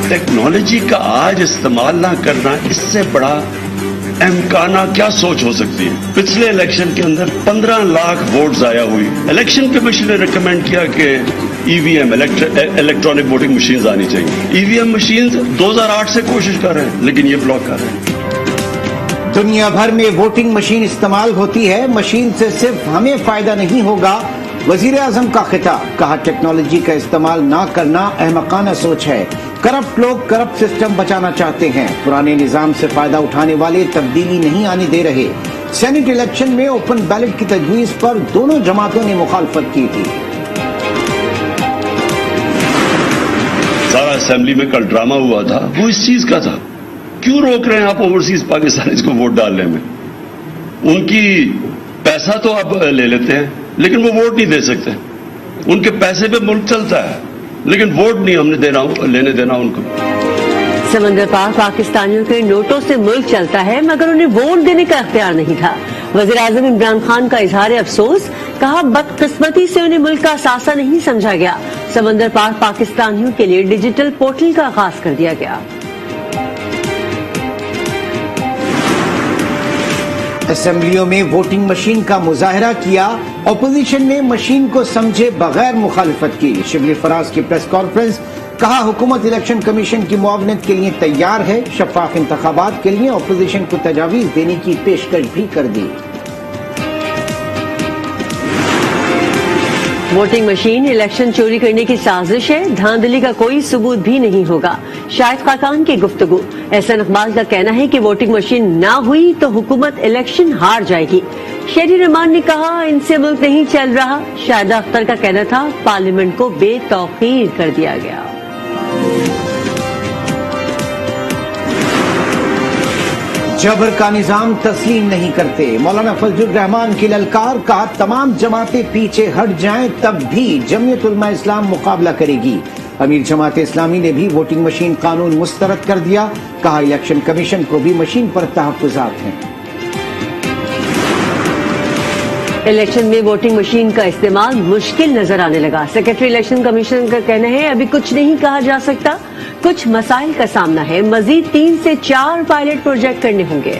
Technology کا آج استعمال نہ کرنا اس سے بڑا امکانہ کیا سوچ ہو سکتی ہے؟ پچھلے الیکشن کے اندر 15 لاکھ ووٹ ضائع ہوئی. الیکشن کمیشن نے ریکمینڈ کیا کہ ای وی ایم الیکٹرانک ووٹنگ مشینز آنی چاہیے. ای وی ایم مشینز 2008 سے کوشش کر رہے ہیں لیکن یہ بلاک کر رہے ہیں. دنیا بھر میں ووٹنگ مشین استعمال ہوتی ہے، مشین سے صرف ہمیں فائدہ نہیں ہوگا. وزیر اعظم کا خطاب، کہا ٹیکنالوجی کا استعمال نہ کرنا احمقانہ سوچ ہے. کرپٹ لوگ کرپٹ سسٹم بچانا چاہتے ہیں، پرانے نظام سے فائدہ اٹھانے والے تبدیلی نہیں آنے دے رہے. سینٹ الیکشن میں اوپن بیلٹ کی تجویز پر دونوں جماعتوں نے مخالفت کی تھی. سارا اسمبلی میں کل ڈرامہ ہوا تھا، وہ اس چیز کا تھا. کیوں روک رہے ہیں آپ اوورسیز پاکستانیز کو ووٹ ڈالنے میں؟ ان کی پیسہ تو آپ لے لیتے ہیں لیکن وہ ووٹ نہیں دے سکتے. ان کے پیسے پہ ملک چلتا ہے لیکن ووٹ نہیں ہم نے لینے دینا ان کو. سمندر پار پاکستانیوں کے نوٹوں سے ملک چلتا ہے مگر انہیں ووٹ دینے کا اختیار نہیں تھا. وزیر اعظم عمران خان کا اظہار افسوس، کہا بدقسمتی سے انہیں ملک کا اثاثہ نہیں سمجھا گیا. سمندر پار پاکستانیوں کے لیے ڈیجیٹل پورٹل کا آغاز کر دیا گیا. اسمبلیوں میں ووٹنگ مشین کا مظاہرہ کیا، اپوزیشن نے مشین کو سمجھے بغیر مخالفت کی. شبلی فراز کی پریس کانفرنس، کہا حکومت الیکشن کمیشن کی معاونت کے لیے تیار ہے. شفاف انتخابات کے لیے اپوزیشن کو تجاویز دینے کی پیشکش بھی کر دی. ووٹنگ مشین الیکشن چوری کرنے کی سازش ہے، دھاندلی کا کوئی ثبوت بھی نہیں ہوگا. شاہد خاقان کی گفتگو، احسان اقبال کا کہنا ہے کہ ووٹنگ مشین نہ ہوئی تو حکومت الیکشن ہار جائے گی. شہری رحمان نے کہا ان سے ملک نہیں چل رہا. شاہدہ اختر کا کہنا تھا پارلیمنٹ کو بے توقیر کر دیا گیا. جبر کا نظام تسلیم نہیں کرتے، مولانا فضل الرحمان کی للکار، کہا تمام جماعتیں پیچھے ہٹ جائیں تب بھی جمعیت علماء اسلام مقابلہ کرے گی. امیر جماعت اسلامی نے بھی ووٹنگ مشین قانون مسترد کر دیا، کہا الیکشن کمیشن کو بھی مشین پر تحفظات ہیں. الیکشن میں ووٹنگ مشین کا استعمال مشکل نظر آنے لگا. سیکرٹری الیکشن کمیشن کا کہنا ہے ابھی کچھ نہیں کہا جا سکتا، کچھ مسائل کا سامنا ہے، مزید 3 سے 4 پائلٹ پروجیکٹ کرنے ہوں گے.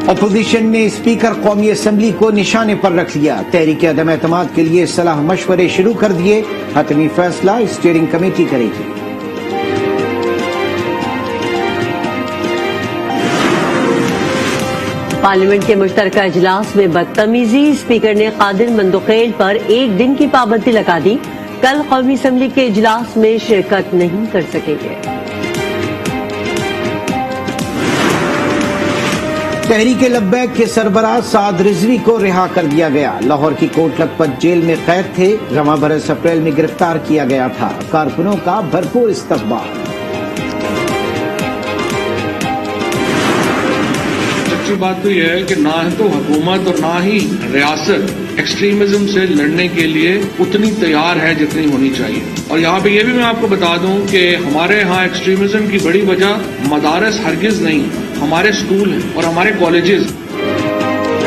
اپوزیشن نے اسپیکر قومی اسمبلی کو نشانے پر رکھ لیا. تحریک عدم اعتماد کے لیے صلاح مشورے شروع کر دیے، حتمی فیصلہ اسٹیئرنگ کمیٹی کرے گی. پارلیمنٹ کے مشترکہ اجلاس میں بدتمیزی، اسپیکر نے قادر مندوخیل پر 1 دن کی پابندی لگا دی. کل قومی اسمبلی کے اجلاس میں شرکت نہیں کر سکیں گے. تحریک لبیک کے سربراہ سعد رضوی کو رہا کر دیا گیا. لاہور کی کوٹ لکھپت جیل میں قید تھے، رواں برس اپریل میں گرفتار کیا گیا تھا. کارکنوں کا بھرپور استقبال. اچھی بات تو یہ ہے کہ نہ تو حکومت اور نہ ہی ریاست ایکسٹریمزم سے لڑنے کے لیے اتنی تیار ہے جتنی ہونی چاہیے. اور یہاں پہ یہ بھی میں آپ کو بتا دوں کہ ہمارے ہاں ایکسٹریمزم کی بڑی وجہ مدارس ہرگز نہیں، ہمارے اسکول ہیں اور ہمارے کالجز.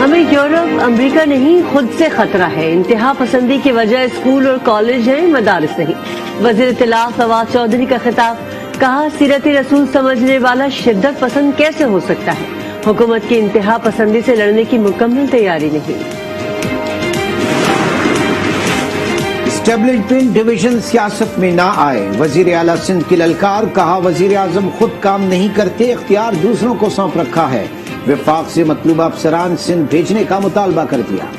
ہمیں یورپ امریکہ نہیں خود سے خطرہ ہے. انتہا پسندی کی وجہ اسکول اور کالج ہیں، مدارس نہیں. وزیر اطلاع فواد چودھری کا خطاب، کہا سیرت رسول سمجھنے والا شدت پسند کیسے ہو سکتا ہے؟ حکومت کی انتہا پسندی سے لڑنے کی مکمل تیاری نہیں. اسٹیبلشمنٹ ڈویژن سیاست میں نہ آئے، وزیر اعلیٰ سندھ کی للکار، کہا وزیر اعظم خود کام نہیں کرتے، اختیار دوسروں کو سونپ رکھا ہے. وفاق سے مطلوبہ افسران سندھ بھیجنے کا مطالبہ کر دیا.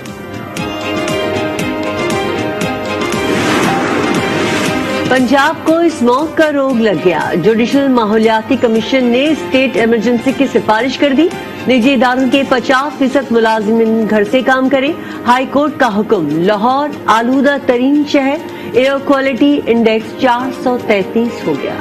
پنجاب کو اس موت کا روگ لگ گیا. جوڈیشل ماحولیاتی کمیشن نے اسٹیٹ ایمرجنسی کی سفارش کر دی. نجی اداروں کے 50% ملازمین گھر سے کام کریں. ہائی کورٹ کا حکم، لاہور آلودہ ترین شہر، ایئر کوالٹی انڈیکس 433 ہو گیا.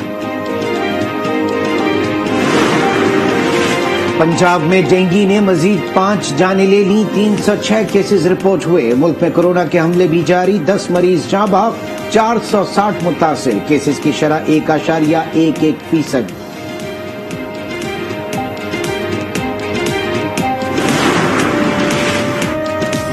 پنجاب میں ڈینگی نے مزید 5 جانیں لے لی، 306 کیسز رپورٹ ہوئے. ملک میں کورونا کے حملے بھی جاری، 10 مریض جاں بحق، 460 متاثر. کیسز کی شرح 1.11%.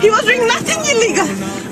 He was doing nothing illegal.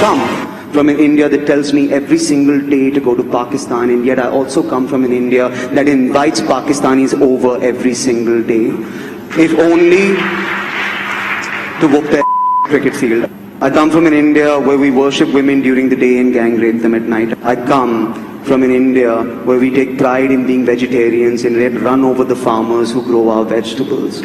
Come from an India that tells me every single day to go to Pakistan, and yet I also come from an India that invites Pakistanis over every single day, if only to whoop their cricket field. I come from an India where we worship women during the day and gang rape them at night. I come from an India where we take pride in being vegetarians and yet run over the farmers who grow our vegetables.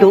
2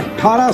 18